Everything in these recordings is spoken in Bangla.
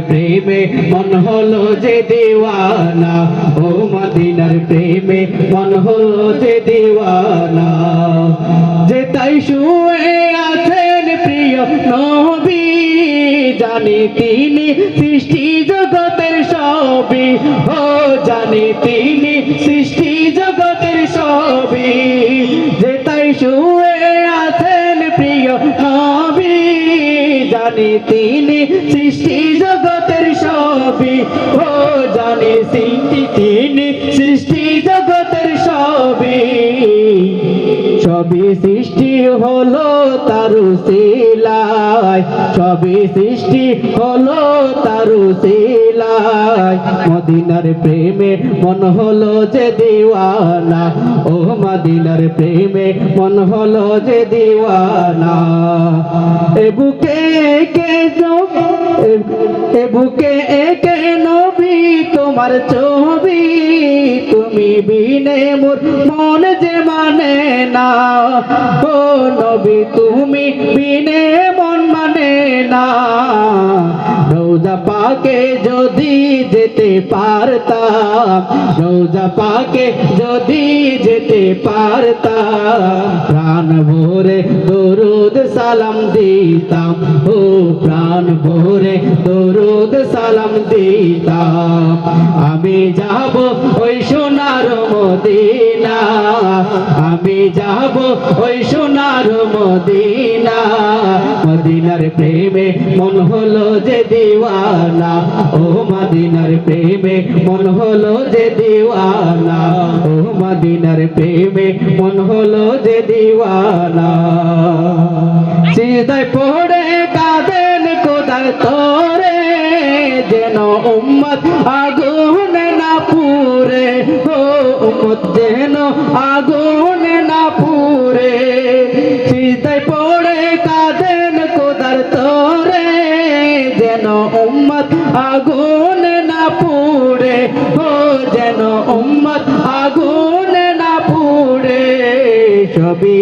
প্রেমে মন হলো যে দিওয়ানা, ও মদিনার প্রেমে মন হলো যে দিওয়ানা। যে তাই শুয়ে আছেন প্রিয় নবী, জানি তিনি সৃষ্টি জগতের সবই, ও জানি তিনি সৃষ্টি জগতের সবই। যে তাই শুয়ে আছেন প্রিয় নবী, জানি তিনি সৃষ্টি জগতের সবই, ও জানি তিনি সৃষ্টি জগতের সবই। সবই সৃষ্টি হলো তার উসিলায়, সবই সৃষ্টি হলো তার উসিলায়। মদিনার প্রেমে মন হলো যে দিওয়ানা, ও মদিনার প্রেমে মন হলো যে দিওয়ানা। এ বুকে একে নবী তোমার ছবি, তুমি বিনে মোর মন যে মানে না, ও নবী তুমি বিনে মন মানে না। রোজা পাকে যদি যেতে পারতাম, রোজা পাকে যদি যেতে পারতাম, প্রাণ ভরে দরুদ সালাম দিতাম, ও প্রাণ ভরে দরুদ সালাম দিতাম। আমি যাব ওই সোনার মদিনা, আমি যাব ওই সোনার মদিনা। মদিনার প্রেমে মন হলো যে দিওয়ানা, ও মদিনার প্রেমে মন হলো যে দিওয়ানা, ও মদিনার প্রেমে মন হলো যে দিওয়ানা। সিজদায় পড়ে কাঁদেন খোদার তরে, যেন উম্মত আগুন না পুরে, ও উম্মত যেন আগুন না পুরে। সিজদায় পড়ে কাঁদেন খোদার তরে, যেন উম্মত আগুন না পুরে, ও যেন উম্মত আগুন না পুরে। সবই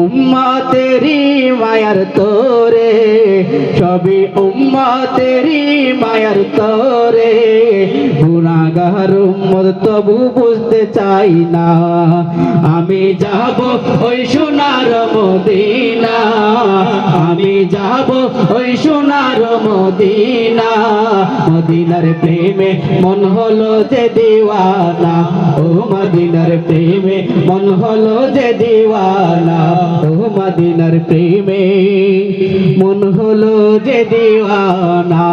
উম্মতেরি মায়ার তোরে, সবই উম্মতেরি মায়ার তোরে। গুনাহগার উম্মত তবু বুঝতে চাই না, আমি যাব ওই সোনার মদিনা, আমি যাব ওই সোনার মদিনা। মদিনার প্রেমে মন হলো যে দিওয়ানা, ও মদিনার প্রেমে মন হলো যে দিওয়ানা, ও মদিনার প্রেমে মন হলো যে দিওয়ানা।